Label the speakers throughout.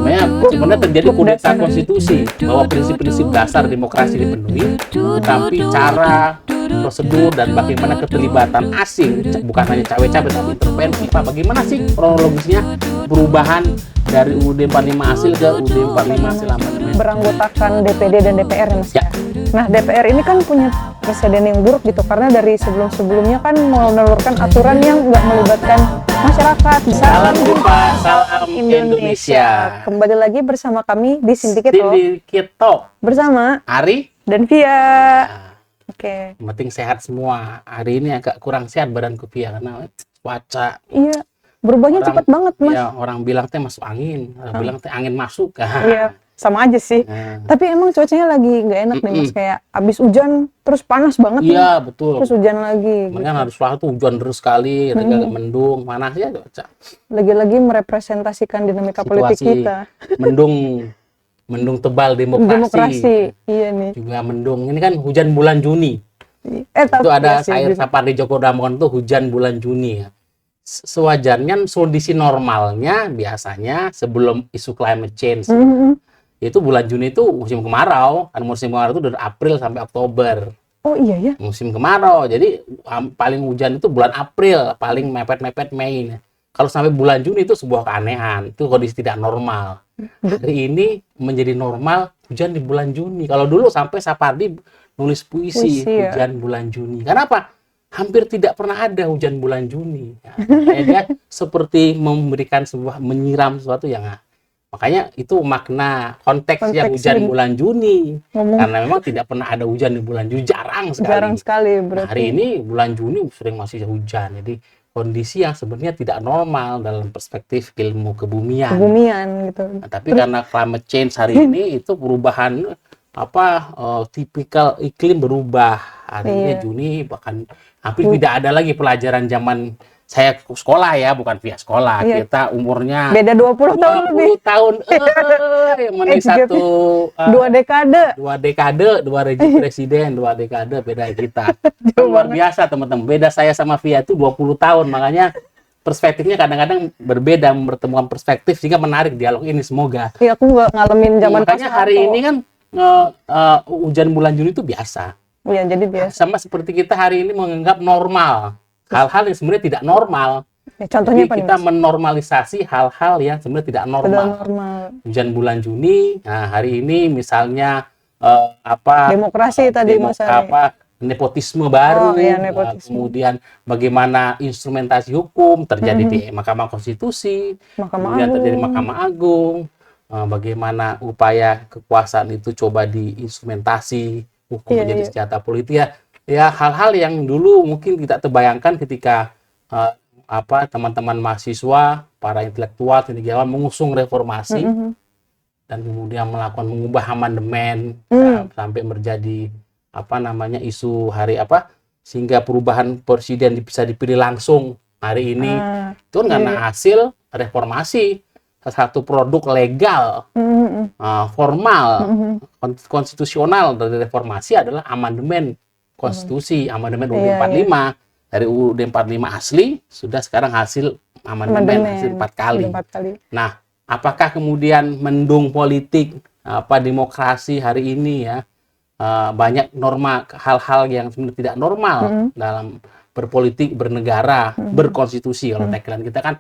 Speaker 1: sebenarnya terjadi kudeta konstitusi bahwa prinsip-prinsip dasar demokrasi dipenuhi, tapi cara, prosedur, dan bagaimana keterlibatan asing, bukan hanya cawe-cawe tapi intervensi, Pak, bagaimana sih kronologisnya perubahan dari UUD 45 hasil ke UUD 45 hasil amandemen?
Speaker 2: Beranggotakan DPD dan DPR ya Mas
Speaker 1: Ya.
Speaker 2: Nah DPR ini kan punya presiden yang buruk gitu, karena dari sebelum-sebelumnya kan mau menelurkan aturan yang nggak melibatkan masyarakat.
Speaker 1: Salam jumpa, salam Indonesia.
Speaker 2: Kembali lagi bersama kami di Syndicate
Speaker 1: Talk
Speaker 2: bersama
Speaker 1: Ari
Speaker 2: dan Via.
Speaker 1: Nah,
Speaker 2: Oke.
Speaker 1: yang penting sehat semua. Hari ini agak kurang sehat badanku, Via, karena cuaca.
Speaker 2: Iya, berubahnya cepat banget Mas.
Speaker 1: Ya, orang bilang teh masuk angin, orang bilang teh angin masuk.
Speaker 2: Iya, sama aja sih. Tapi emang cuacanya lagi nggak enak nih Mas, kayak abis hujan terus panas banget.
Speaker 1: Iya, betul.
Speaker 2: Terus hujan lagi.
Speaker 1: Makanya harus tuh hujan terus sekali, agak mendung, panas ya cuaca.
Speaker 2: Lagi-lagi merepresentasikan dinamika politik kita.
Speaker 1: Mendung tebal demokrasi.
Speaker 2: Iya nih.
Speaker 1: Juga mendung. Ini kan hujan bulan Juni. Itu ada syair Sapardi Djoko Damono tuh hujan bulan Juni ya. Sewajarnya kondisi normalnya biasanya sebelum isu climate change. Itu bulan Juni itu musim kemarau. Kan musim kemarau itu dari April sampai Oktober.
Speaker 2: Oh iya ya.
Speaker 1: Musim kemarau. Jadi paling hujan itu bulan April, paling mepet-mepet Mei. Kalau sampai bulan Juni itu sebuah keanehan. Itu kondisi tidak normal. Hari ini menjadi normal hujan di bulan Juni. Kalau dulu sampai Sapardi nulis puisi hujan bulan Juni. Kenapa? Hampir tidak pernah ada hujan bulan Juni. Ya, dia seperti memberikan sebuah menyiram sesuatu yang makanya itu makna konteksnya hujan bulan Juni. Karena memang tidak pernah ada hujan di bulan Juni, jarang sekali.
Speaker 2: Berarti.
Speaker 1: Nah, hari ini bulan Juni sering masih hujan. Jadi kondisi yang sebenarnya tidak normal dalam perspektif ilmu kebumian gitu. Nah, tapi karena climate change hari ini itu perubahan tipikal iklim berubah. Hari ini Juni bahkan hampir tidak ada lagi pelajaran zaman saya sekolah ya, bukan via sekolah. Kita umurnya
Speaker 2: beda 20 tahun lebih.
Speaker 1: 20 tahun. Dua dekade, dua rejim presiden, 2 dekade beda kita. Luar biasa teman-teman. Beda saya sama Via itu 20 tahun. Makanya perspektifnya kadang-kadang berbeda, mempertemukan perspektif sehingga menarik dialog ini semoga.
Speaker 2: Iya, aku nggak ngalamin zaman
Speaker 1: makanya hari ini kan hujan bulan Juni itu biasa.
Speaker 2: Iya, jadi biasa.
Speaker 1: Sama seperti kita hari ini menganggap normal hal-hal yang sebenarnya tidak normal.
Speaker 2: Ya, contohnya
Speaker 1: jadi kita menormalisasi hal-hal yang sebenarnya tidak normal. Hujan bulan Juni. Nah, hari ini misalnya
Speaker 2: demokrasi tadi Mas Ari.
Speaker 1: Nepotisme baru. Kemudian bagaimana instrumentasi hukum terjadi di Mahkamah Konstitusi, kemudian terjadi Mahkamah Agung. Bagaimana upaya kekuasaan itu coba diinstrumentasi hukum menjadi senjata politik ya hal-hal yang dulu mungkin tidak terbayangkan ketika teman-teman mahasiswa, para intelektual, cendekiawan mengusung reformasi dan kemudian mengubah amandemen sampai menjadi isu hari sehingga perubahan presiden bisa dipilih langsung hari ini itu karena hasil reformasi. Satu produk legal, formal, konstitusional dari reformasi adalah amandemen konstitusi, amandemen UUD 45. Dari UUD 45 asli, sudah sekarang hasil amandemen hasil 4 kali. Nah, apakah kemudian mendung politik, demokrasi hari ini ya, banyak norma, hal-hal yang sebenarnya tidak normal dalam berpolitik, bernegara, berkonstitusi. Kalau tagline kita kan,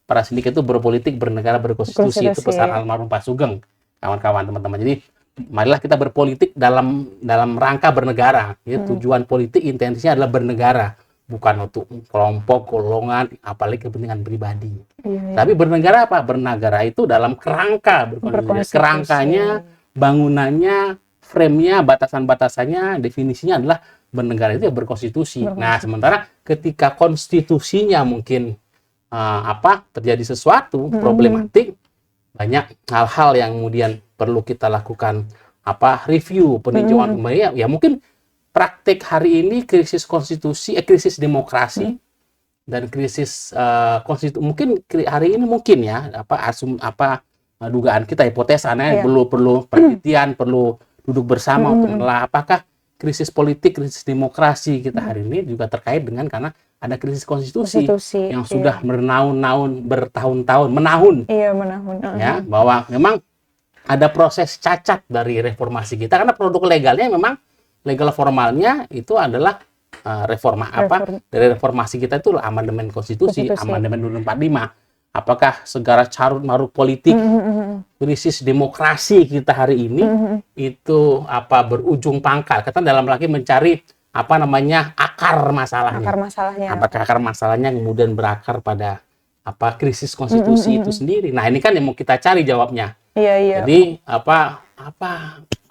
Speaker 1: para sindikat itu berpolitik, bernegara, berkonstitusi. Itu pesan almarhum Pak Sugeng, kawan-kawan, teman-teman. Jadi marilah kita berpolitik dalam rangka bernegara. Ya, tujuan politik intensinya adalah bernegara, bukan untuk kelompok, golongan, apalagi kepentingan pribadi. Tapi bernegara apa? Bernegara itu dalam kerangka berkonstitusi. Kerangkanya, bangunannya, frame-nya, batasan-batasannya, definisinya adalah bernegara itu ya berkonstitusi. Nah, sementara ketika konstitusinya mungkin terjadi sesuatu problematik, banyak hal-hal yang kemudian perlu kita lakukan review, peninjauan kembali ya mungkin praktek hari ini krisis konstitusi, krisis demokrasi dan krisis mungkin hari ini mungkin ya dugaan kita, hipotesanya perlu penelitian, perlu duduk bersama untuk menelaah apakah krisis politik, krisis demokrasi kita hari ini juga terkait dengan karena ada krisis konstitusi yang
Speaker 2: iya.
Speaker 1: sudah bertahun-tahun menahun.
Speaker 2: Iya, menahun.
Speaker 1: Ya, bahwa memang ada proses cacat dari reformasi kita karena produk legalnya memang legal formalnya itu adalah dari reformasi kita itu amandemen konstitusi. Amandemen 45. Apakah segala carut marut politik krisis demokrasi kita hari ini itu berujung pangkal? Kita dalam lagi mencari akar masalahnya. Apakah akar masalahnya kemudian berakar pada krisis konstitusi itu sendiri? Nah, ini kan yang mau kita cari jawabnya.
Speaker 2: Iya.
Speaker 1: Jadi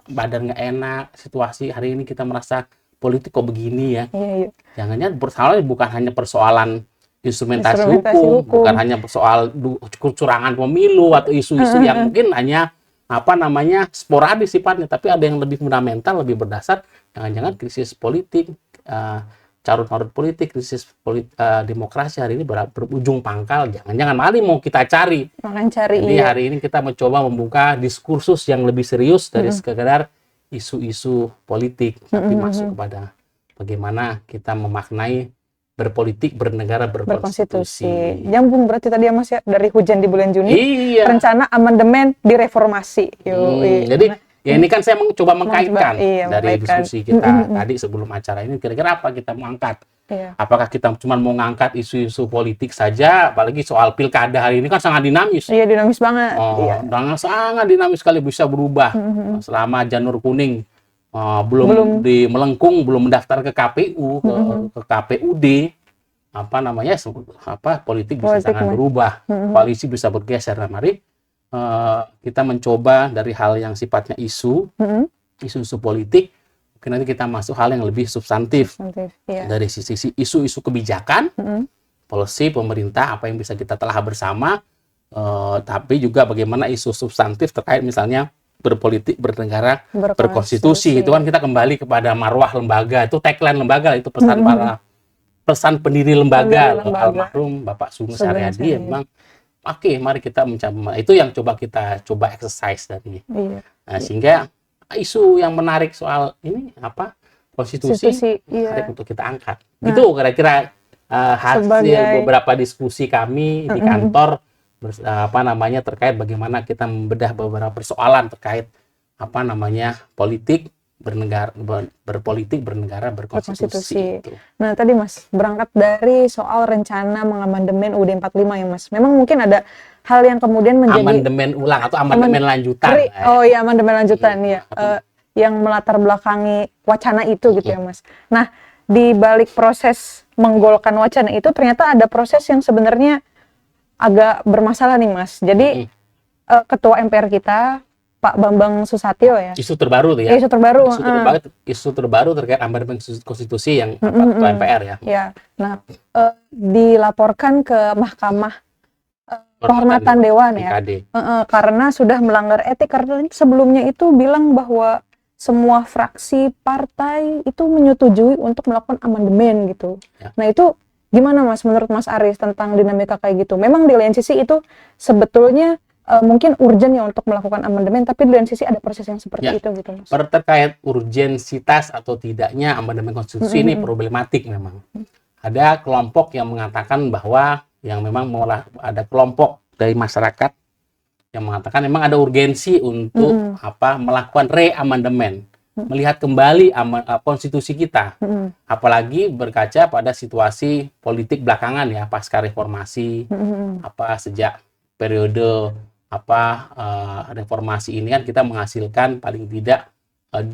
Speaker 1: badan nggak enak, situasi hari ini kita merasa politik kok begini ya.
Speaker 2: Iya.
Speaker 1: Jangan-jangan persoalannya bukan hanya persoalan instrumentasi hukum, bukan hanya soal kecurangan pemilu atau isu-isu yang mungkin hanya sporadis sifatnya, tapi ada yang lebih fundamental, lebih berdasar. Jangan-jangan krisis politik, carut marut politik, krisis demokrasi hari ini berujung pangkal. Jangan-jangan mari mau kita cari. Jadi hari ini kita mencoba membuka diskursus yang lebih serius dari sekedar isu-isu politik, tapi masuk kepada bagaimana kita memaknai berpolitik, bernegara, berkonstitusi.
Speaker 2: Nyambung berarti tadi ya Mas ya, dari hujan di bulan Juni,
Speaker 1: rencana
Speaker 2: amandemen direformasi.
Speaker 1: Jadi ya ini kan saya mencoba mengkaitkan dari diskusi kita tadi sebelum acara ini, kira-kira apa kita mau angkat? Apakah kita cuma mau ngangkat isu-isu politik saja, apalagi soal pilkada hari ini kan sangat dinamis.
Speaker 2: Iya, dinamis banget.
Speaker 1: Sangat dinamis sekali, bisa berubah selama janur kuning belum melengkung, belum mendaftar ke KPU, ke KPUD, politik bisa sangat berubah, koalisi bisa bergeser. Nah, mari kita mencoba dari hal yang sifatnya isu politik, mungkin nanti kita masuk hal yang lebih substantif dari sisi isu-isu kebijakan, policy pemerintah, apa yang bisa kita telah bersama, tapi juga bagaimana isu substantif terkait misalnya berpolitik, bernegara, berkonstitusi. Itu kan kita kembali kepada marwah lembaga, itu tagline lembaga, itu pesan pendiri lembaga, almarhum Bapak Sugeng Saryadi. Memang mari kita mencoba, itu yang kita coba exercise dari. Nah, sehingga isu yang menarik soal ini konstitusi menarik untuk kita angkat. Itu kira-kira hasil beberapa diskusi kami di kantor terkait bagaimana kita membedah beberapa persoalan terkait politik bernegara berkonstitusi.
Speaker 2: Nah, tadi Mas berangkat dari soal rencana mengamandemen UUD 45 ya Mas. Memang mungkin ada hal yang kemudian menjadi
Speaker 1: amandemen ulang atau amandemen lanjutan.
Speaker 2: Amandemen lanjutan yang melatar belakangi wacana itu gitu ya Mas. Nah, di balik proses menggolkan wacana itu ternyata ada proses yang sebenarnya agak bermasalah nih Mas. Jadi ketua MPR kita Pak Bambang Susatyo ya.
Speaker 1: Isu terbaru tuh ya. Isu terbaru terkait amandemen konstitusi yang ketua MPR ya.
Speaker 2: Ya. Nah, dilaporkan ke Mahkamah Kehormatan Dewan ya. Karena sudah melanggar etik, karena sebelumnya itu bilang bahwa semua fraksi partai itu menyetujui untuk melakukan amandemen gitu. Nah, itu gimana Mas, menurut Mas Aris tentang dinamika kayak gitu? Memang di lain sisi itu sebetulnya mungkin urgen ya untuk melakukan amandemen, tapi di lain sisi ada proses yang seperti itu gitu Mas.
Speaker 1: Terkait urgensitas atau tidaknya amandemen konstitusi ini problematik memang. Ada kelompok yang mengatakan bahwa ada kelompok dari masyarakat yang mengatakan memang ada urgensi untuk melakukan re-amandemen. Melihat kembali konstitusi kita, apalagi berkaca pada situasi politik belakangan ya, pasca reformasi, sejak periode reformasi ini kan kita menghasilkan paling tidak 4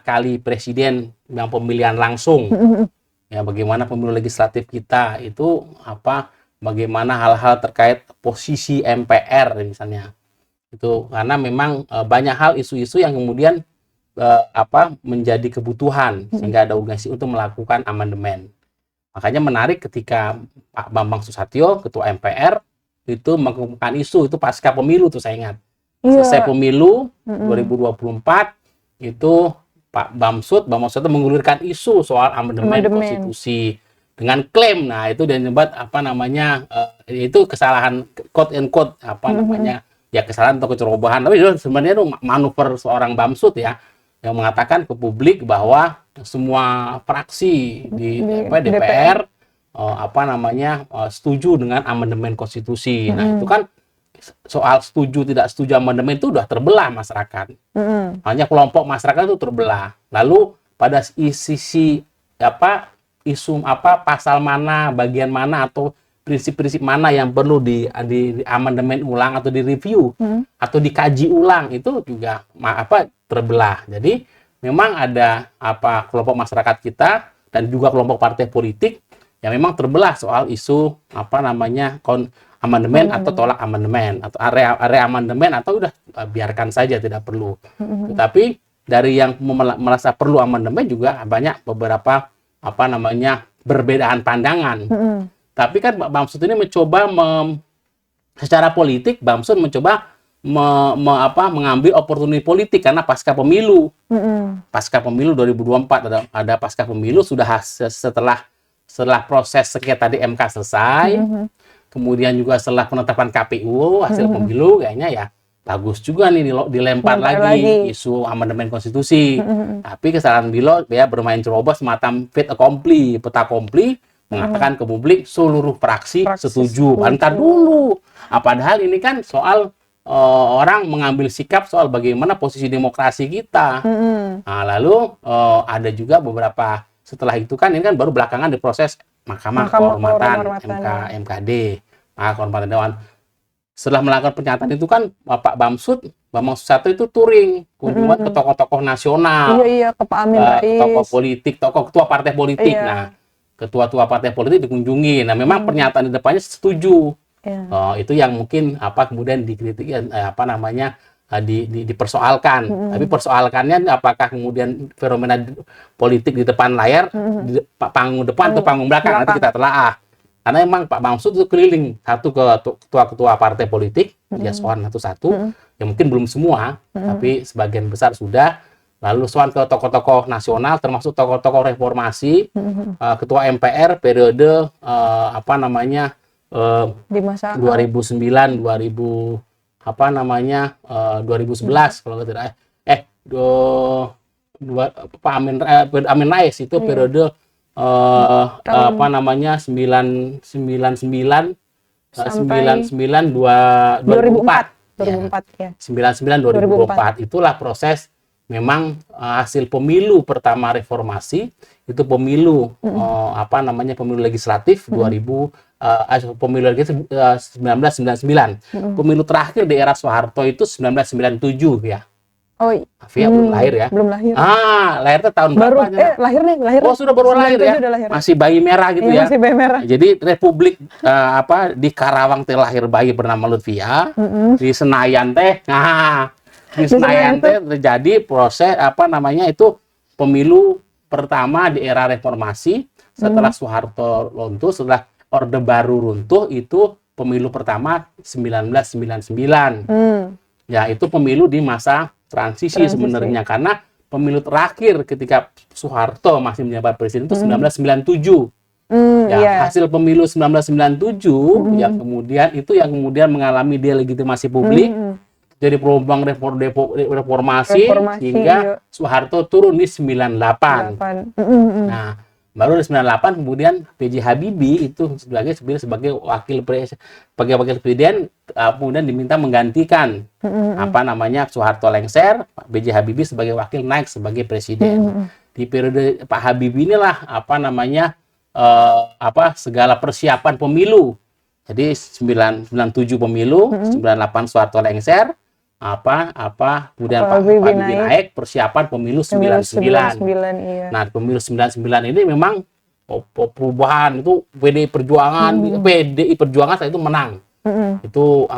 Speaker 1: kali presiden yang pemilihan langsung. Ya, bagaimana pemilu legislatif kita itu bagaimana hal-hal terkait posisi MPR misalnya. Itu karena memang banyak hal isu-isu yang kemudian menjadi kebutuhan sehingga ada urgensi untuk melakukan amandemen. Makanya menarik ketika Pak Bambang Susatyo ketua MPR itu mengumumkan isu itu pasca pemilu tuh, saya ingat. Selesai pemilu 2024 itu Pak Bamsud mengulirkan isu soal amandemen konstitusi dengan klaim, nah itu dia nyebut itu kesalahan quote and quote kesalahan atau kecerobohan, tapi itu sebenarnya itu manuver seorang Bamsud ya, yang mengatakan ke publik bahwa semua fraksi di DPR setuju dengan amandemen konstitusi. Nah, itu kan soal setuju tidak setuju amandemen itu udah terbelah masyarakat. Hanya kelompok masyarakat itu terbelah. Lalu pada sisi isu pasal mana, bagian mana atau prinsip-prinsip mana yang perlu di amandemen ulang atau direview atau dikaji ulang itu juga terbelah. Jadi memang ada kelompok masyarakat kita dan juga kelompok partai politik yang memang terbelah soal isu amandemen atau tolak amandemen atau area amandemen atau udah biarkan saja tidak perlu. Tetapi dari yang merasa perlu amandemen juga banyak beberapa perbedaan pandangan. Tapi kan Bamsud ini mencoba secara politik Bamsud mencoba mengambil oportunitas politik karena pasca pemilu 2024 ada pasca pemilu sudah setelah proses sengketa di MK selesai, kemudian juga setelah penetapan KPU hasil pemilu kayaknya ya bagus juga nih dilempar lagi isu amandemen konstitusi. Tapi kesalahan Bilo dia bermain cerobos semacam fait accompli, peta kompli mengatakan ke publik seluruh fraksi setuju. Bentar dulu. Padahal ini kan soal orang mengambil sikap soal bagaimana posisi demokrasi kita. Nah, lalu ada juga beberapa setelah itu kan ini kan baru belakangan diproses Mahkamah Kehormatan MKD, Mahkamah Kehormatan Dewan. Setelah melakukan pernyataan itu kan Pak Bamsud Susatyo itu touring kunjungan ke tokoh-tokoh nasional.
Speaker 2: Iya, ke Pak Amin Rais.
Speaker 1: Tokoh politik, ketua partai politik.
Speaker 2: Iya.
Speaker 1: Nah, ketua-ketua partai politik dikunjungi. Nah, memang pernyataan di depannya setuju. Itu yang mungkin kemudian dikritik dipersoalkan. Tapi persoalkannya apakah kemudian fenomena politik di depan layar, di panggung depan atau panggung belakang, nanti kita telaah. Karena memang Pak Bamsud itu keliling satu ke ketua-ketua partai politik, dia soal satu-satu, yang mungkin belum semua, tapi sebagian besar sudah. Lalu soal ke tokoh-tokoh nasional, termasuk tokoh-tokoh reformasi, ketua MPR periode
Speaker 2: di masa
Speaker 1: 2009 2011 kalau tidak Pak Amin Rais itu periode 2004 itulah proses memang hasil pemilu pertama reformasi itu pemilu pemilu legislatif 1999. Pemilu terakhir di era Soeharto itu 1997 ya. Afia belum lahir ya?
Speaker 2: Belum lahir.
Speaker 1: Lahir itu tahun berapa?
Speaker 2: Lahir.
Speaker 1: Oh, sudah baru lahir ya? Masih bayi merah gitu ya?
Speaker 2: Masih bayi merah.
Speaker 1: Jadi Republik di Karawang teh lahir bayi bernama Lutfia. Di Senayan teh, di Senayan teh terjadi proses itu pemilu pertama di era reformasi setelah Soeharto runtuh, setelah Orde Baru runtuh, itu pemilu pertama 1999. Ya, itu pemilu di masa transisi sebenarnya, karena pemilu terakhir ketika Soeharto masih menjabat presiden itu 1997. Hasil pemilu 1997 yang kemudian mengalami delegitimasi publik, jadi perubahan reformasi sehingga Soeharto turun di 98. Nah, baru di 98 kemudian PJ Habibie itu sebagai wakil presiden kemudian diminta menggantikan Soeharto lengser, Pak PJ Habibie sebagai wakil naik sebagai presiden. Di periode Pak Habibie inilah segala persiapan pemilu. Jadi 97 pemilu, 98 Soeharto lengser, kemudian Pak Habibie naik, persiapan pemilu 99. Nah, pemilu 99 ini memang perubahan itu PDI Perjuangan saat itu menang. Itu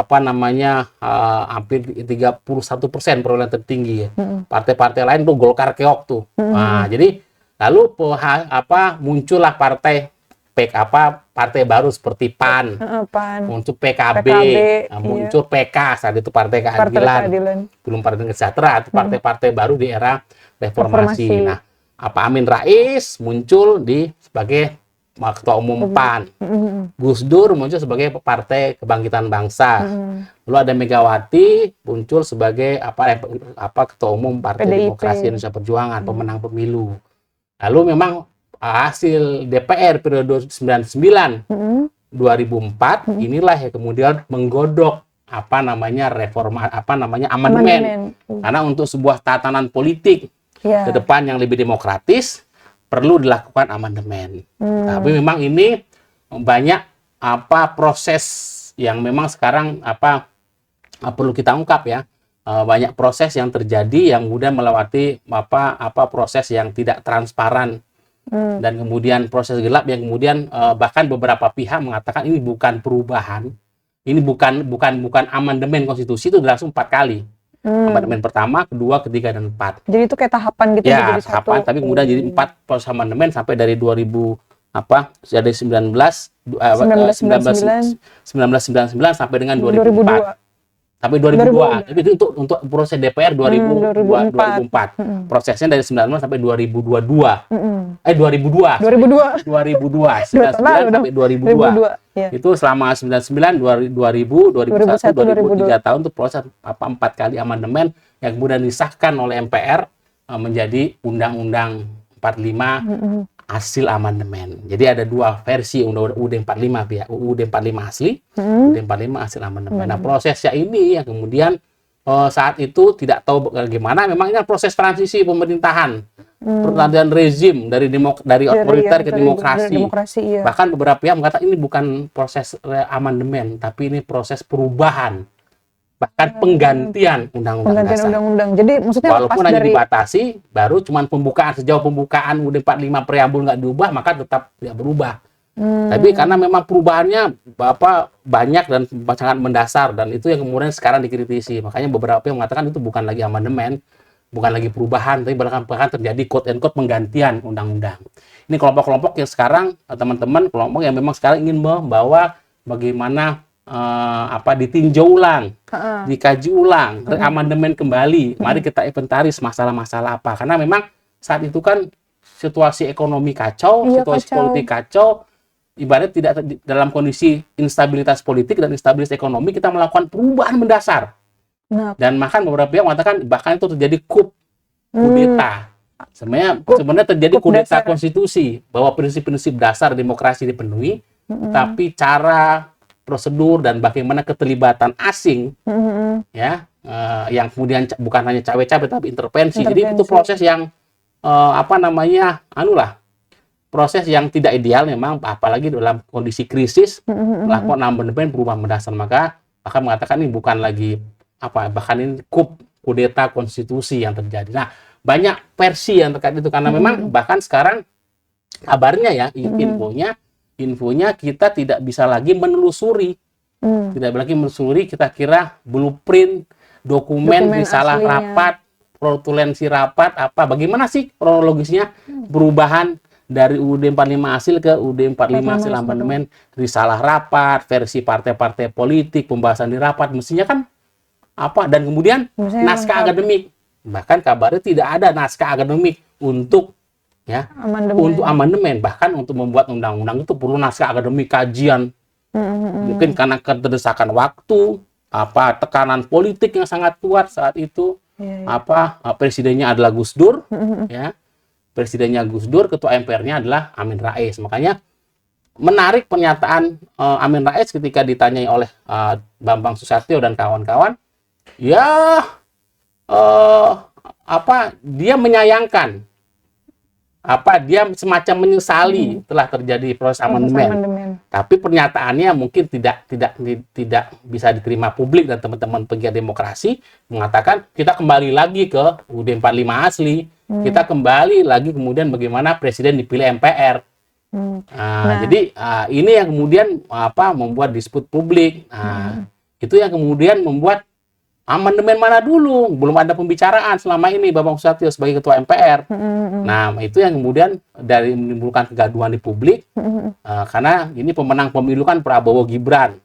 Speaker 1: hampir 31% perolehan tertinggi ya. Partai-partai lain tuh Golkar keok tuh. Nah, jadi lalu muncullah partai baru seperti PAN, muncul PKB, muncul PK saat itu Partai Keadilan. Belum Partai Sejahtera, itu partai-partai baru di era reformasi. Nah, Amin Rais muncul sebagai Ketua Umum PAN. Gus Dur muncul sebagai Partai Kebangkitan Bangsa. Lalu ada Megawati muncul sebagai Ketua Umum Partai
Speaker 2: PDIP.
Speaker 1: Demokrasi Indonesia Perjuangan, pemenang pemilu. Lalu memang hasil DPR periode 99 2004 inilah yang kemudian menggodok amandemen. Karena untuk sebuah tatanan politik ke depan yang lebih demokratis perlu dilakukan amandemen. Tapi memang ini banyak proses yang memang sekarang perlu kita ungkap ya. Banyak proses yang terjadi yang kemudian melewati proses yang tidak transparan. Dan kemudian proses gelap yang kemudian bahkan beberapa pihak mengatakan ini bukan perubahan, ini bukan amandemen konstitusi, itu langsung 4 kali. Amandemen pertama, kedua, ketiga, dan 4.
Speaker 2: Jadi itu kayak tahapan gitu
Speaker 1: ya,
Speaker 2: jadi
Speaker 1: tahapan,
Speaker 2: satu.
Speaker 1: tapi kemudian jadi 4 proses amandemen sampai dari 1999 sampai dengan 2004. Sampai 2002. Tapi itu untuk proses DPR 2004. Prosesnya dari 19 sampai 2022. 2002. 99 sampai 2002.
Speaker 2: Ya.
Speaker 1: Itu selama 99, 2000, 2001, 2003 tahun itu proses 4 kali amandemen yang kemudian disahkan oleh MPR menjadi Undang-Undang 45 hasil amandemen. Jadi ada 2 versi Undang-Undang UUD 45 ya, UUD 45 asli, UUD 45 hasil amandemen. Nah, prosesnya ini yang kemudian saat itu tidak tahu bagaimana, memang ini proses transisi pemerintahan, pergantian rezim dari otoriter ke demokrasi.
Speaker 2: Iya.
Speaker 1: Bahkan beberapa pihak mengatakan ini bukan proses amandemen, tapi ini proses perubahan. Bahkan penggantian undang-undang dasar.
Speaker 2: Jadi maksudnya
Speaker 1: walaupun hanya dibatasi, baru cuman sejauh pembukaan UUD 45 preambul nggak diubah, maka tetap tidak berubah. Tapi karena memang perubahannya banyak dan sangat mendasar, dan itu yang kemudian sekarang dikritisi. Makanya beberapa yang mengatakan itu bukan lagi amandemen, bukan lagi perubahan, tapi bahkan terjadi quote and quote penggantian undang-undang. Ini kelompok-kelompok yang sekarang, teman-teman, kelompok yang memang sekarang ingin membawa bagaimana ditinjau ulang, dikaji ulang, amandemen kembali. Mari kita inventaris masalah-masalah apa. Karena memang saat itu kan situasi ekonomi kacau, situasi politik kacau. Ibarat tidak dalam kondisi instabilitas politik dan instabilitas ekonomi, kita melakukan perubahan mendasar. Dan bahkan beberapa pihak mengatakan bahkan itu terjadi kudeta. Sebenarnya terjadi kudeta konstitusi, bahwa prinsip-prinsip dasar demokrasi dipenuhi, tapi cara, prosedur, dan bagaimana keterlibatan asing yang kemudian bukan hanya cawe-cawe tapi intervensi. Jadi itu proses yang proses yang tidak ideal memang, apalagi dalam kondisi krisis melakukan amandemen perubahan mendasar. Maka akan mengatakan ini bukan lagi bahkan ini kudeta konstitusi yang terjadi. Nah, banyak versi yang terkait itu karena memang bahkan sekarang kabarnya ya, infonya kita tidak bisa lagi menelusuri. Tidak lagi menelusuri, kita kira blueprint, dokumen risalah rapat, protulensi rapat, bagaimana sih kronologisnya perubahan dari UUD 45 hasil ke UUD 45 hasil amandemen, risalah rapat, versi partai-partai politik, pembahasan di rapat, mestinya kan dan kemudian naskah akademik. Bahkan kabarnya tidak ada naskah akademik untuk amandemen. Bahkan untuk membuat undang-undang itu perlu naskah akademik, kajian. Mungkin karena keterdesakan waktu, tekanan politik yang sangat kuat saat itu. Presidennya adalah Gus Dur, presidennya Gus Dur, ketua MPR-nya adalah Amin Rais. Makanya menarik pernyataan Amin Rais ketika ditanyai oleh Bambang Susatyo dan kawan-kawan, dia menyayangkan, dia semacam menyesali telah terjadi proses amandemen. Tapi pernyataannya mungkin tidak bisa diterima publik dan teman-teman pegiat demokrasi, mengatakan kita kembali lagi ke UUD 45 asli, kita kembali lagi kemudian bagaimana presiden dipilih MPR. Jadi ini yang kemudian membuat disput publik. Itu yang kemudian membuat amandemen mana dulu, belum ada pembicaraan selama ini Bambang Susatyo sebagai ketua MPR. Nah, itu yang kemudian dari menimbulkan kegaduhan di publik, karena ini pemenang pemilu kan Prabowo Gibran.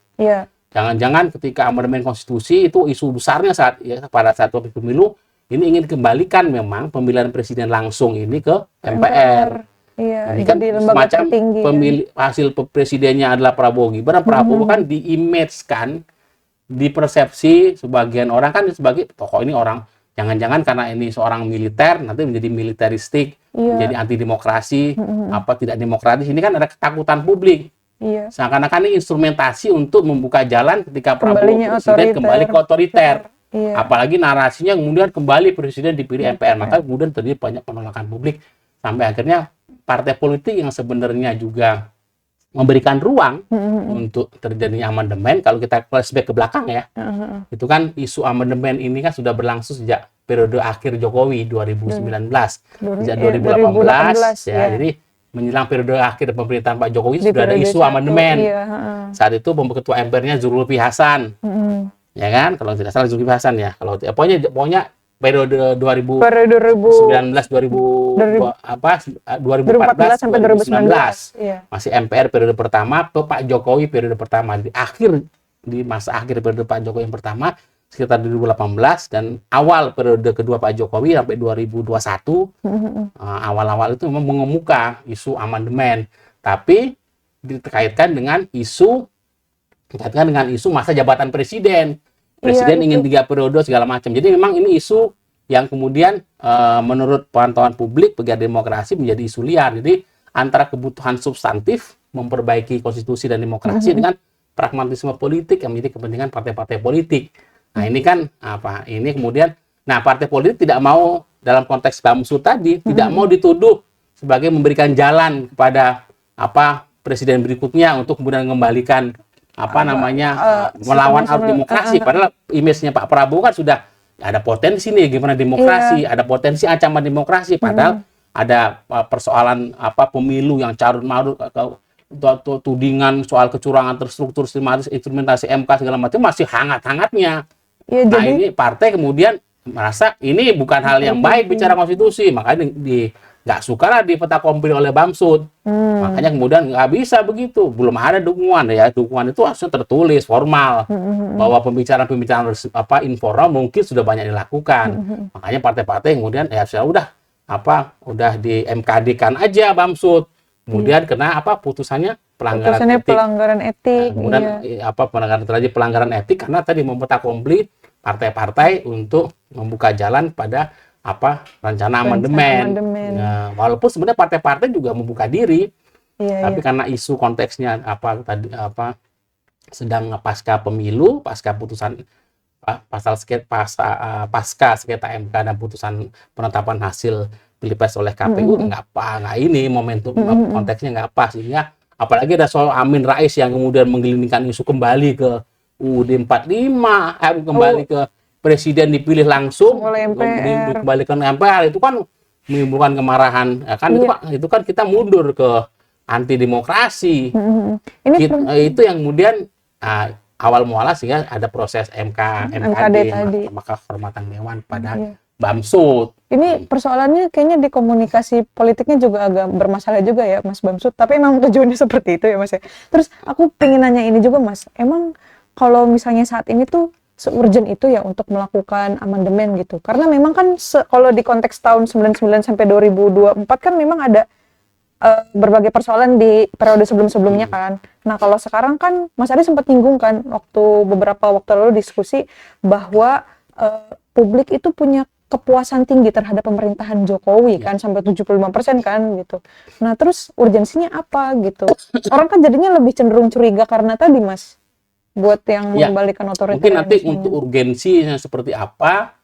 Speaker 1: Jangan-jangan ketika amandemen konstitusi itu isu besarnya pada saat pemilu ini ingin kembalikan memang pemilihan presiden langsung ini ke MPR.
Speaker 2: Iya,
Speaker 1: Ini kan
Speaker 2: jadi lembaga
Speaker 1: semacam
Speaker 2: tertinggi.
Speaker 1: pemilih hasil presidennya adalah Prabowo Gibran. Prabowo kan diimage-kan, dipersepsi sebagian orang kan sebagai tokoh ini orang jangan-jangan karena ini seorang militer nanti menjadi militeristik, menjadi anti demokrasi, apa tidak demokratis. Ini kan ada ketakutan publik.
Speaker 2: Iya.
Speaker 1: Seakan-akan ini instrumentasi untuk membuka jalan ketika
Speaker 2: Kembalinya
Speaker 1: Prabowo presiden kembali ke otoriter.
Speaker 2: Iya.
Speaker 1: Apalagi narasinya kemudian kembali presiden dipilih MPR, maka kemudian terjadi banyak penolakan publik sampai akhirnya partai politik yang sebenarnya juga memberikan ruang untuk terjadinya amandemen. Kalau kita flashback ke belakang ya, itu kan isu amandemen ini kan sudah berlangsung sejak periode akhir Jokowi 2019, sejak 2018 ya. Jadi menjelang periode akhir pemerintahan Pak Jokowi sudah ada isu amandemen. Saat itu Ketua MPR-nya Zulkifli Hasan, ya kan? Kalau tidak salah Zulkifli Hasan ya. Kalau pokoknya periode 2019 2014
Speaker 2: sampai 2019
Speaker 1: masih MPR periode pertama atau Pak Jokowi periode pertama di masa akhir periode Pak Jokowi yang pertama sekitar 2018 dan awal periode kedua Pak Jokowi sampai 2021 awal-awal itu memang mengemuka isu amandemen, tapi dikaitkan dengan isu masa jabatan presiden. Presiden ingin 3 periode segala macam. Jadi memang ini isu yang kemudian menurut pantauan publik pegiat demokrasi menjadi isu liar. Jadi antara kebutuhan substantif memperbaiki konstitusi dan demokrasi dengan pragmatisme politik yang menjadi kepentingan partai-partai politik. Nah ini kan ini kemudian partai politik tidak mau dalam konteks Bamsud tadi tidak mau dituduh sebagai memberikan jalan kepada presiden berikutnya untuk kemudian mengembalikan melawan arus demokrasi. Padahal image-nya Pak Prabowo kan sudah ada potensi nih gimana demokrasi, ada potensi ancaman demokrasi. Padahal ada persoalan pemilu yang carut marut, tudingan soal kecurangan terstruktur, sistematis, instrumentasi MK segala macam masih hangat-hangatnya. Ya, nah jadi, ini partai kemudian merasa ini bukan hal yang baik bicara konstitusi, makanya nggak suka lah dipetakompil oleh Bamsud. Makanya kemudian nggak bisa begitu, belum ada dukungan ya. Dukungan itu harusnya tertulis formal bahwa pembicaraan informal mungkin sudah banyak dilakukan. Makanya partai-partai kemudian ya sudah udah di MKD-kan aja Bamsud. Kemudian kena putusannya pelanggaran etik. Kemudian pelanggaran etik karena tadi mempetakompil partai-partai untuk membuka jalan pada rencana amandemen. Nah, walaupun sebenarnya partai-partai juga membuka diri, tapi karena isu konteksnya sedang pasca pemilu, pasca putusan pasca sengketa MK dan putusan penetapan hasil pilpres oleh KPU nggak ini momentum konteksnya nggak pas, sehingga apalagi ada soal Amin Rais yang kemudian menggelindingkan isu kembali ke UUD 45, kembali ke presiden dipilih langsung dikembalikan MPR, itu kan menimbulkan kemarahan itu kan kita mundur ke anti demokrasi. Itu yang kemudian awal muala sehingga ada proses MKD Mahkamah Kehormatan Dewan pada Bamsud.
Speaker 2: Ini persoalannya kayaknya di komunikasi politiknya juga agak bermasalah juga ya Mas Bamsud, tapi emang tujuannya seperti itu ya Mas ya. Terus aku pengen nanya ini juga Mas, emang kalau misalnya saat ini tuh se-urgent itu ya untuk melakukan amandemen gitu. Karena memang kan kalau di konteks tahun 99 sampai 2024 kan memang ada berbagai persoalan di periode sebelum-sebelumnya kan. Nah, kalau sekarang kan Mas Ari sempat nyinggung kan beberapa waktu lalu diskusi bahwa publik itu punya kepuasan tinggi terhadap pemerintahan Jokowi kan sampai 75% kan gitu. Nah, terus urgensinya apa gitu. Orang kan jadinya lebih cenderung curiga karena tadi Mas buat yang mengembalikan otoritas.
Speaker 1: Mungkin nanti untuk urgensinya seperti apa,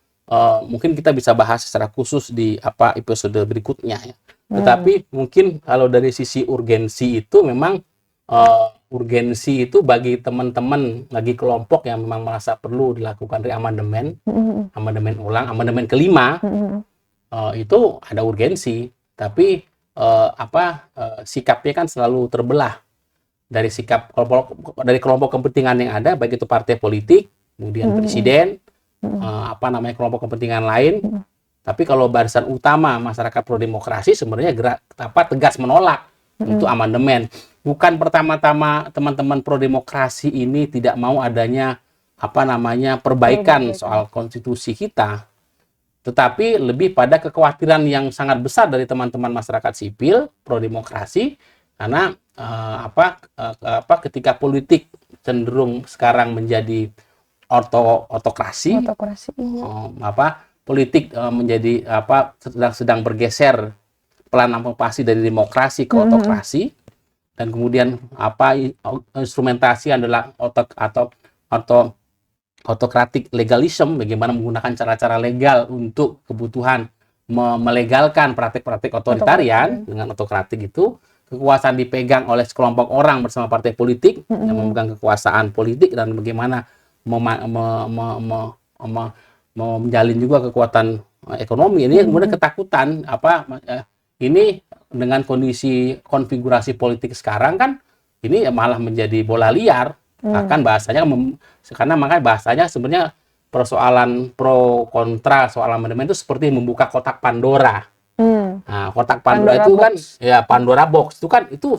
Speaker 1: mungkin kita bisa bahas secara khusus di episode berikutnya ya. Tetapi mungkin kalau dari sisi urgensi itu memang urgensi itu bagi teman-teman lagi kelompok yang memang merasa perlu dilakukan amandemen ulang, amandemen kelima, itu ada urgensi. Tapi sikapnya kan selalu terbelah. Dari dari kelompok kepentingan yang ada, baik itu partai politik, kemudian presiden, kelompok kepentingan lain. Tapi kalau barisan utama masyarakat pro demokrasi sebenarnya tegas menolak itu amandemen. Bukan pertama-tama teman-teman pro demokrasi ini tidak mau adanya perbaikan soal konstitusi kita. tetapi lebih pada kekhawatiran yang sangat besar dari teman-teman masyarakat sipil pro demokrasi, karena ketika politik cenderung sekarang menjadi otokrasi, politik menjadi sedang bergeser pelan pasti dari demokrasi ke otokrasi, dan kemudian instrumentasi adalah autokratik legalism, bagaimana menggunakan cara-cara legal untuk kebutuhan melegalkan praktik-praktik otoritarian. Dengan otokratik itu kekuasaan dipegang oleh sekelompok orang bersama partai politik yang memegang kekuasaan politik, dan bagaimana menjalin juga kekuatan ekonomi. Ini kemudian ketakutan ini dengan kondisi konfigurasi politik sekarang kan ini malah menjadi bola liar. Bahkan bahasanya karena makanya bahasanya sebenarnya persoalan pro kontra soal amandemen itu seperti membuka kotak Pandora. Nah, kotak Pandora itu kan ya Pandora box itu kan itu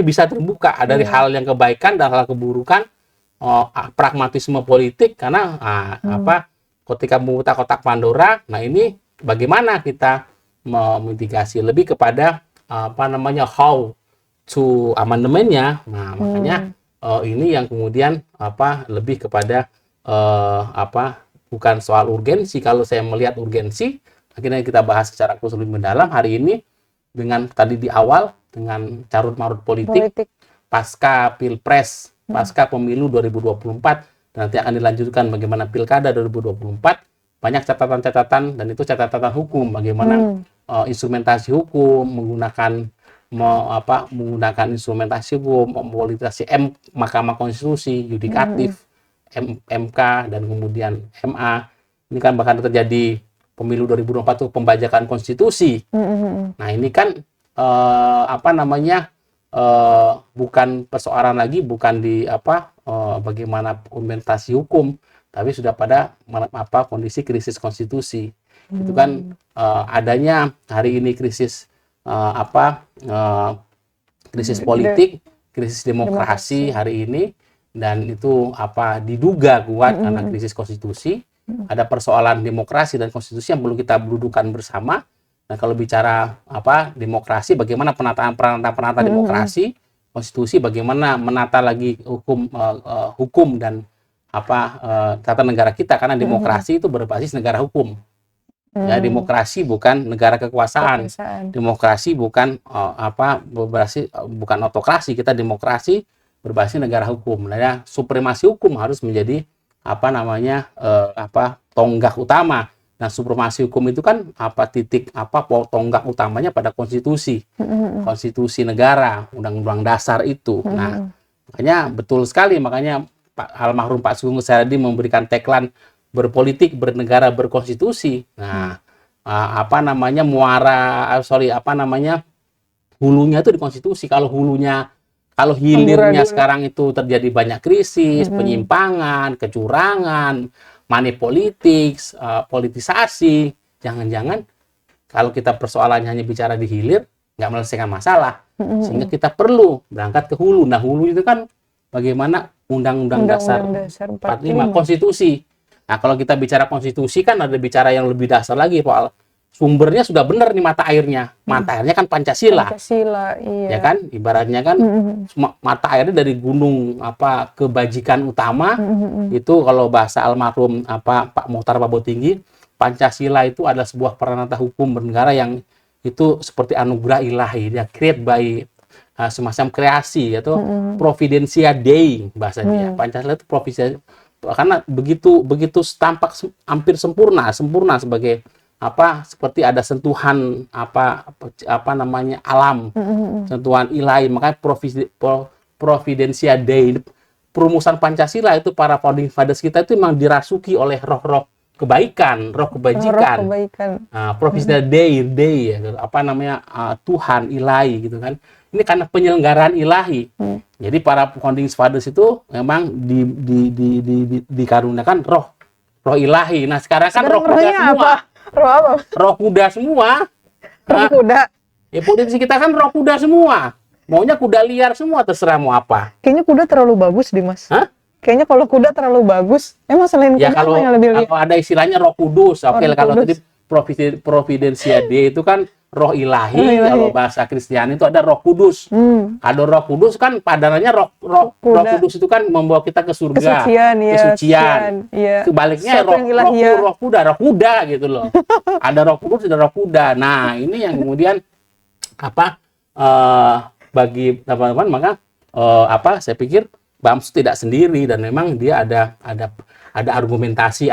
Speaker 1: bisa terbuka dari hal yang kebaikan dan hal keburukan, pragmatisme politik, karena ketika membuka kotak Pandora, nah ini bagaimana kita memitigasi lebih kepada how to amandemennya. Nah, makanya ini yang kemudian lebih kepada bukan soal urgensi. Kalau saya melihat urgensi, akhirnya kita bahas secara khusus lebih mendalam hari ini dengan tadi di awal dengan carut marut politik pasca pilpres, pasca pemilu 2024, nanti akan dilanjutkan bagaimana pilkada 2024. Banyak catatan-catatan, dan itu catatan hukum, bagaimana instrumentasi hukum, menggunakan instrumentasi hukum, mempolitisasi Mahkamah Konstitusi, yudikatif, MK, dan kemudian MA. Ini kan bahkan terjadi pemilu 2024 itu pembajakan konstitusi. Nah, ini kan bukan persoalan lagi, bukan di bagaimana implementasi hukum, tapi sudah pada kondisi krisis konstitusi. Itu kan adanya hari ini krisis krisis politik, krisis demokrasi hari ini, dan itu diduga kuat karena krisis konstitusi. Ada persoalan demokrasi dan konstitusi yang perlu kita dudukan bersama. Nah, kalau bicara demokrasi, bagaimana penataan demokrasi, konstitusi, bagaimana menata lagi hukum dan tata negara kita, karena demokrasi itu berbasis negara hukum. Ya, demokrasi bukan negara kekuasaan. Demokrasi bukan bukan otokrasi, kita demokrasi berbasis negara hukum. Nah, ya, supremasi hukum harus menjadi tonggak utama. Nah, supremasi hukum itu kan tonggak utamanya pada konstitusi. Konstitusi negara, undang-undang dasar itu. Nah, makanya betul sekali, makanya almarhum Pak Sugeng Gustiardi memberikan tagline berpolitik, bernegara, berkonstitusi. Nah, hulunya itu di konstitusi. Kalau hilirnya sekarang itu terjadi banyak krisis, penyimpangan, kecurangan, money politics, politisasi. Jangan-jangan kalau kita persoalannya hanya bicara di hilir, nggak menyelesaikan masalah. Sehingga kita perlu berangkat ke hulu. Nah, hulu itu kan bagaimana Undang-Undang Dasar 45, konstitusi. Nah, kalau kita bicara konstitusi kan ada bicara yang lebih dasar lagi, Pak. Sumbernya sudah benar nih, mata airnya. Mata airnya kan Pancasila. Iya. Ya kan? Ibaratnya kan mata airnya dari gunung kebajikan utama. Itu kalau bahasa almarhum Pak Mokhtar Pabotinggi, Pancasila itu adalah sebuah peranata hukum bernegara yang itu seperti anugerah ilahi, dia create by semacam kreasi, yaitu Providentia Dei bahasanya. Pancasila itu providensia, karena begitu tampak hampir sempurna sebagai seperti ada sentuhan alam, sentuhan ilahi. Makanya Providentia Dei, perumusan Pancasila itu para founding fathers kita itu memang dirasuki oleh roh-roh kebaikan, roh kebajikan. Providentia Dei, Tuhan ilahi gitu kan. Ini karena penyelenggaraan ilahi. Jadi para founding fathers itu memang dikaruniakan roh ilahi. Nah, sekarang kan roh kuda semua.
Speaker 2: Roh apa?
Speaker 1: Roh kuda semua.
Speaker 2: Roh kuda.
Speaker 1: Ya, politisi kita kan roh kuda semua. Maunya kuda liar semua, terserah mau apa.
Speaker 2: Kayaknya kuda terlalu bagus, Dimas.
Speaker 1: Hah?
Speaker 2: Kayaknya kalau kuda terlalu bagus. Emang selain
Speaker 1: Ya
Speaker 2: kuda
Speaker 1: kalau,
Speaker 2: apa yang lebih liar?
Speaker 1: kalau ada istilahnya Roh Kudus, oke,
Speaker 2: Roh
Speaker 1: kalau tadi
Speaker 2: Kudus.
Speaker 1: Providensia Dei itu kan roh ilahi,
Speaker 2: Roh ilahi.
Speaker 1: kalau bahasa Kristiani itu ada Roh Kudus. Ada Roh Kudus kan padanannya roh
Speaker 2: Kuda.
Speaker 1: Kudus itu kan membawa kita ke surga,
Speaker 2: Kesucian, ya.
Speaker 1: kesucian.
Speaker 2: Ya.
Speaker 1: Sebaliknya
Speaker 2: Sesuatu yang ilahiyah.
Speaker 1: roh kuda gitu loh. Ada Roh Kudus, ada Roh kuda. Nah, ini yang kemudian apa bagi teman-teman, maka saya pikir Bamsud tidak sendiri, dan memang dia ada argumentasi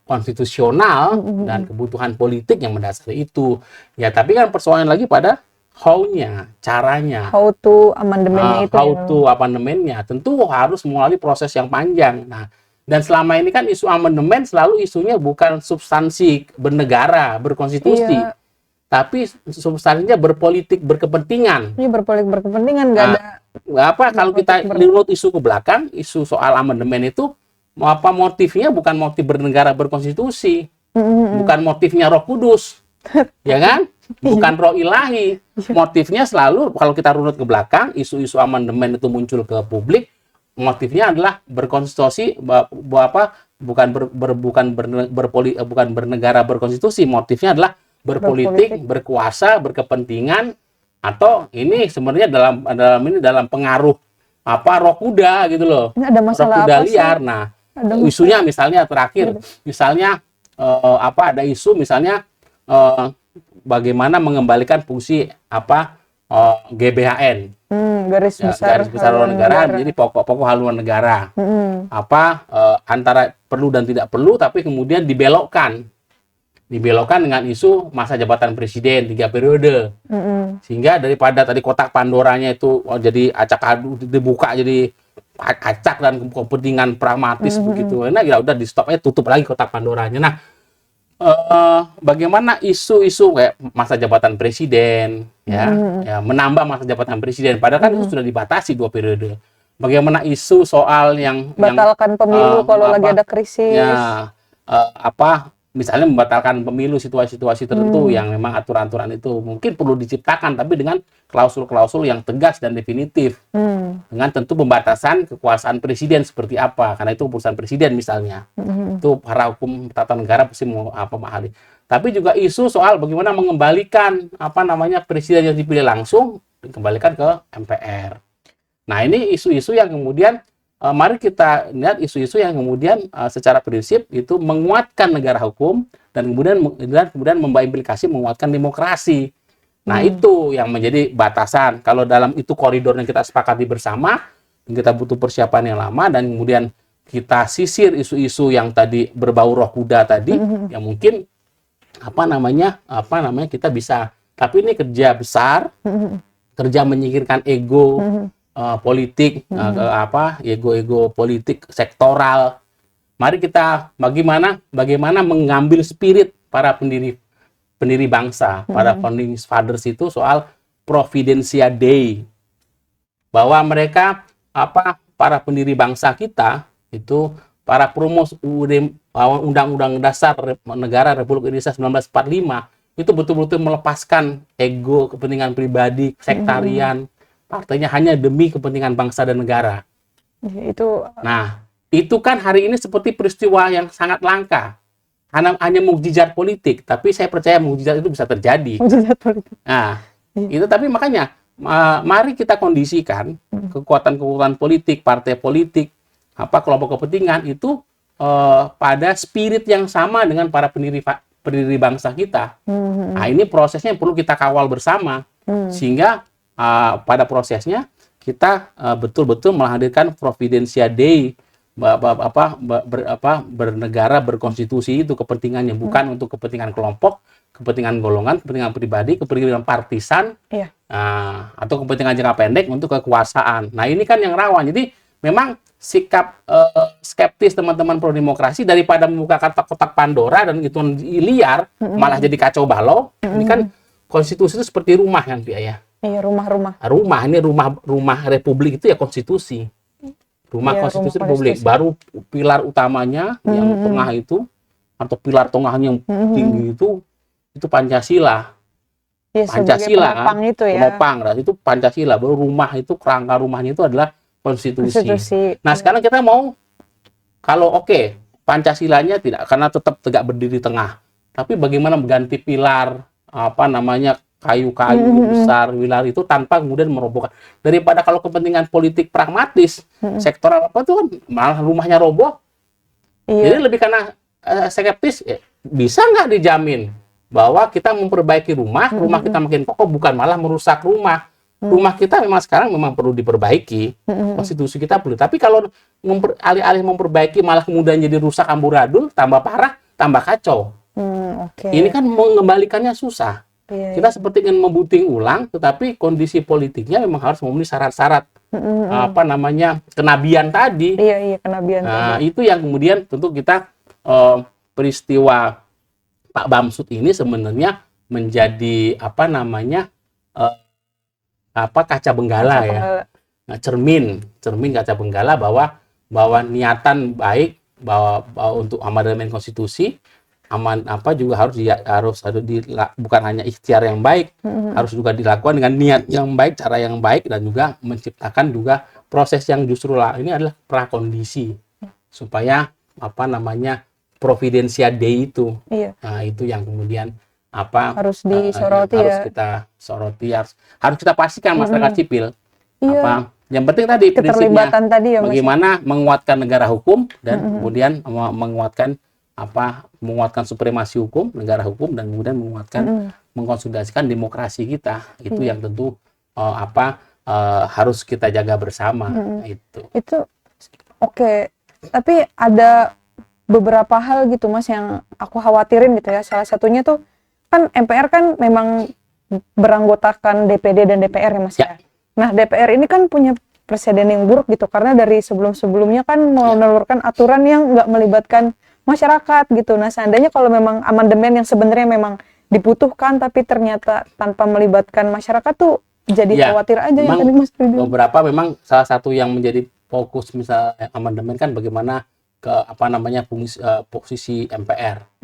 Speaker 1: konstitusional dan kebutuhan politik yang mendasari itu. Ya, tapi kan persoalan lagi pada how-nya, caranya.
Speaker 2: How to amandemennya itu.
Speaker 1: How to amandemennya tentu harus melalui proses yang panjang. Nah, dan selama ini kan isu amandemen selalu isunya bukan substansi bernegara, berkonstitusi.
Speaker 2: Iya.
Speaker 1: Tapi substansinya berpolitik, berkepentingan.
Speaker 2: Ini berkepentingan, nggak ada.
Speaker 1: Kalau kita lihat isu ke belakang, isu soal amandemen itu, apa motifnya bukan motif bernegara, berkonstitusi, bukan motifnya Roh Kudus, ya kan? Bukan roh ilahi. Motifnya selalu, kalau kita runut ke belakang, isu-isu amandemen itu muncul ke publik, motifnya adalah berkonstitusi, bukan bernegara, berkonstitusi. Motifnya adalah berpolitik, berkuasa, berkepentingan, atau ini sebenarnya dalam pengaruh roh kuda gitu loh.
Speaker 2: Ini ada masalah
Speaker 1: roh kuda
Speaker 2: apa
Speaker 1: liar.
Speaker 2: sih?
Speaker 1: Nah, isunya misalnya terakhir, misalnya ada isu misalnya bagaimana mengembalikan fungsi GBHN,
Speaker 2: garis besar
Speaker 1: haluan negara menjadi pokok-pokok haluan negara. Antara perlu dan tidak perlu, tapi kemudian dibelokkan dengan isu masa jabatan presiden 3 periode. Sehingga daripada tadi kotak Pandoranya itu jadi acak adu, dibuka jadi acak dan kepentingan pragmatis begitu. Nah, ya udah di stop aja, tutup lagi kotak Pandoranya. Nah, bagaimana isu-isu kayak masa jabatan presiden, ya menambah masa jabatan presiden, padahal kan itu sudah dibatasi 2 periode. Bagaimana isu soal yang
Speaker 2: batalkan pemilu kalau lagi ada krisis.
Speaker 1: Ya, misalnya membatalkan pemilu, situasi-situasi tertentu yang memang aturan-aturan itu mungkin perlu diciptakan, tapi dengan klausul-klausul yang tegas dan definitif, dengan tentu pembatasan kekuasaan presiden seperti apa, karena itu urusan presiden misalnya. Itu para hukum tata negara pasti mau memahami. Tapi juga isu soal bagaimana mengembalikan presiden yang dipilih langsung dikembalikan ke MPR. Nah, ini isu-isu yang kemudian mari kita lihat isu-isu yang kemudian secara prinsip itu menguatkan negara hukum dan kemudian membawa implikasi menguatkan demokrasi. Nah, itu yang menjadi batasan. Kalau dalam itu koridor yang kita sepakati bersama, kita butuh persiapan yang lama, dan kemudian kita sisir isu-isu yang tadi berbau roh kuda tadi, yang mungkin kita bisa. Tapi ini kerja besar, kerja menyingkirkan ego politik, ego politik sektoral. Mari kita bagaimana mengambil spirit para pendiri bangsa, para founding fathers itu soal Providentia Dei, bahwa mereka para pendiri bangsa kita itu, para perumus Undang-Undang Dasar Negara Republik Indonesia 1945 itu betul-betul melepaskan ego, kepentingan pribadi, sektarian, partainya hanya demi kepentingan bangsa dan negara. Nah, itu kan hari ini seperti peristiwa yang sangat langka. Hanya mukjizat politik, tapi saya percaya mukjizat itu bisa terjadi.
Speaker 2: Mukjizat politik.
Speaker 1: Nah, itu tapi makanya mari kita kondisikan kekuatan-kekuatan politik, partai politik, kelompok kepentingan itu pada spirit yang sama dengan para pendiri bangsa kita. Nah, ini prosesnya perlu kita kawal bersama, sehingga pada prosesnya kita betul-betul menghadirkan Providentia Dei, bernegara, berkonstitusi, itu kepentingannya bukan untuk kepentingan kelompok, kepentingan golongan, kepentingan pribadi, kepentingan partisan, atau kepentingan jangka pendek untuk kekuasaan. Nah, ini kan yang rawan. Jadi memang sikap skeptis teman-teman pro demokrasi, daripada membuka kotak Pandora dan itu liar, malah jadi kacau balau. Ini kan konstitusi itu seperti rumah kan, ya.
Speaker 2: Iya, rumah-rumah.
Speaker 1: Ini rumah republik itu ya konstitusi. Rumah konstitusi republik. Baru pilar utamanya yang tengah itu, atau pilar tengahnya yang tinggi itu Pancasila.
Speaker 2: Ya,
Speaker 1: Pancasila
Speaker 2: penopang
Speaker 1: kan,
Speaker 2: itu ya.
Speaker 1: penopang, dan itu Pancasila, baru rumah itu kerangka rumahnya itu adalah konstitusi. Nah, sekarang kita mau kalau Pancasilanya tidak, karena tetap tegak berdiri di tengah. Tapi bagaimana mengganti pilar kayu-kayu besar, pilar itu tanpa kemudian merobohkan. Daripada kalau kepentingan politik pragmatis, sektoral apa itu kan malah rumahnya roboh. Jadi lebih karena skeptis, bisa nggak dijamin bahwa kita memperbaiki rumah kita makin kokoh, bukan malah merusak rumah. Rumah kita memang sekarang memang perlu diperbaiki, konstitusi kita perlu. Tapi kalau alih-alih memperbaiki malah kemudian jadi rusak amburadul, tambah parah, tambah kacau. Ini kan mengembalikannya susah. Kita seperti ingin membuting ulang, tetapi kondisi politiknya memang harus memenuhi syarat-syarat kenabian tadi.
Speaker 2: Iya, kenabian
Speaker 1: tadi. Itu yang kemudian tentu kita peristiwa Pak Bamsud ini sebenarnya menjadi kaca benggala ya. Nah, cermin kaca benggala bahwa niatan baik bahwa untuk amandemen konstitusi juga harus bukan hanya ikhtiar yang baik, harus juga dilakukan dengan niat yang baik, cara yang baik, dan juga menciptakan juga proses yang justru ini adalah prakondisi supaya Providensia Dei itu. Nah, itu yang kemudian
Speaker 2: harus disoroti
Speaker 1: harus kita soroti, harus kita pastikan masyarakat sipil yang penting tadi prinsipnya bagaimana menguatkan negara hukum dan kemudian menguatkan supremasi hukum, negara hukum, dan kemudian menguatkan mengkonsolidasikan demokrasi kita. Itu yang tentu harus kita jaga bersama.
Speaker 2: Itu oke. Tapi ada beberapa hal gitu Mas yang aku khawatirin gitu ya. Salah satunya tuh kan MPR kan memang beranggotakan DPD dan DPR ya Mas ya. Nah, DPR ini kan punya presiden yang buruk gitu karena dari sebelum-sebelumnya kan menelurkan aturan yang nggak melibatkan masyarakat gitu. Nah, seandainya kalau memang amandemen yang sebenarnya memang dibutuhkan tapi ternyata tanpa melibatkan masyarakat tuh jadi khawatir aja yang tadi Mas bilang.
Speaker 1: Beberapa memang salah satu yang menjadi fokus misalnya amandemen kan bagaimana posisi MPR,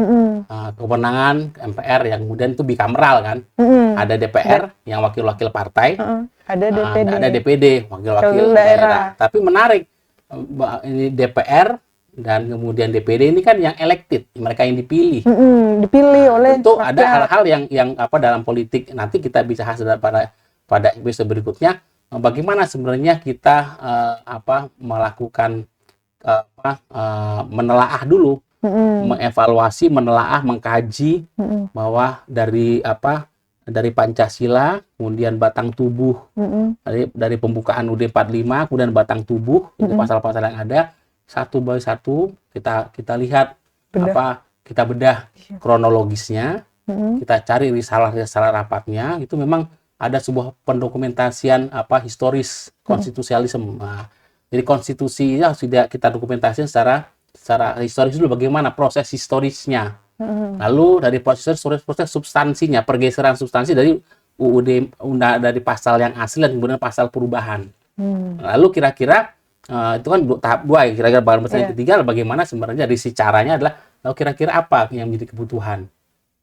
Speaker 1: kewenangan MPR yang kemudian itu bikameral kan, ada DPR yang wakil-wakil partai, ada DPD wakil-wakil daerah. Tapi menarik ini DPR dan kemudian DPD ini kan yang elected, mereka yang dipilih,
Speaker 2: oleh
Speaker 1: tentu ada hal-hal yang dalam politik nanti kita bisa hasil pada episode berikutnya, bagaimana sebenarnya kita melakukan menelaah dulu, mengevaluasi, menelaah, mengkaji bahwa dari Pancasila, kemudian batang tubuh dari pembukaan UUD 45, kemudian batang tubuh itu pasal-pasal yang ada satu by satu kita lihat kita bedah kronologisnya, kita cari risalah rapatnya, itu memang ada sebuah pendokumentasian historis konstitusialisme. Jadi konstitusi harus kita dokumentasikan secara historis dulu, bagaimana proses historisnya. Lalu dari proses substansinya, pergeseran substansi dari UUD dari pasal yang asli dan kemudian pasal perubahan. Lalu kira-kira itu kan tahap 2 ya, kira-kira bahan besar yang ketiga bagaimana sebenarnya dari si caranya adalah lalu kira-kira apa yang menjadi kebutuhan.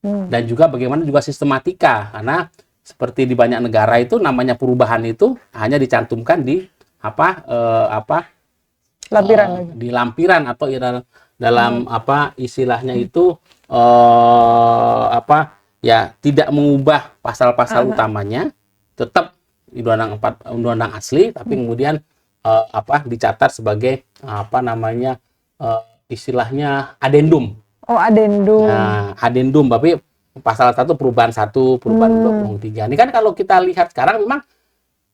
Speaker 1: Dan juga bagaimana juga sistematika, karena seperti di banyak negara itu namanya perubahan itu hanya dicantumkan di
Speaker 2: lampiran
Speaker 1: di lampiran atau dalam istilahnya itu tidak mengubah pasal-pasal utamanya, tetap di undang-undang asli, tapi kemudian dicatat sebagai istilahnya adendum.
Speaker 2: Adendum.
Speaker 1: Nah, adendum, tapi pasal 1 perubahan 1, perubahan 2, 3. Ini kan kalau kita lihat sekarang memang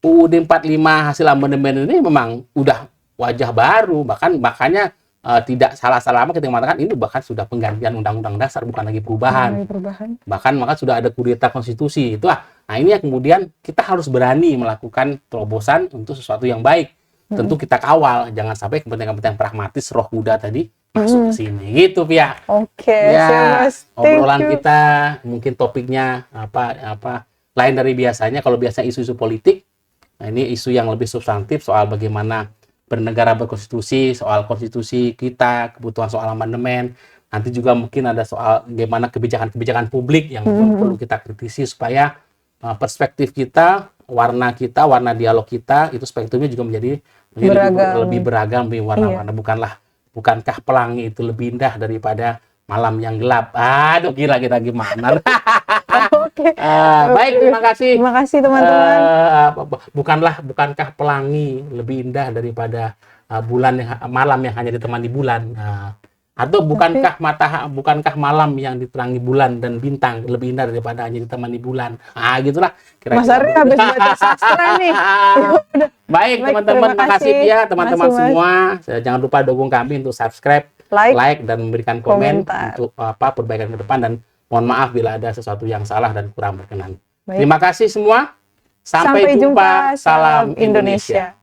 Speaker 1: UUD 45 hasil amandemen ini memang udah wajah baru, makanya tidak salah-salah kita mengatakan ini bahkan sudah penggantian undang-undang dasar, bukan lagi perubahan. Bahkan maka sudah ada kudeta konstitusi. Nah ini yang kemudian kita harus berani melakukan terobosan untuk sesuatu yang baik. Tentu kita kawal, jangan sampai kepentingan-kepentingan pragmatis roh kuda tadi masuk ke sini. Gitu, Pia. Obrolan kita mungkin topiknya lain dari biasanya. Kalau biasanya isu-isu politik, nah ini isu yang lebih substantif soal bagaimana bernegara berkonstitusi, soal konstitusi kita, kebutuhan soal amandemen. Nanti juga mungkin ada soal bagaimana kebijakan-kebijakan publik yang perlu kita kritisi supaya perspektif kita, warna dialog kita itu spektrumnya juga menjadi lebih beragam, lebih warna-warna. Bukankah pelangi itu lebih indah daripada malam yang gelap? Aduh, kira kita gimana?
Speaker 2: Oke.
Speaker 1: Baik, terima kasih.
Speaker 2: Terima kasih teman-teman.
Speaker 1: Bukankah pelangi lebih indah daripada malam yang hanya ditemani bulan? Atau bukankah malam yang diterangi bulan dan bintang lebih indah daripada hanya ditemani bulan? Gitulah.
Speaker 2: Mas Arya habis baca sastra nih.
Speaker 1: Baik, teman-teman, makasih ya teman-teman semua. Jangan lupa dukung kami untuk subscribe, like dan memberikan komen untuk perbaikan ke depan, dan mohon maaf bila ada sesuatu yang salah dan kurang berkenan. Terima kasih semua. Sampai jumpa. Salam Indonesia.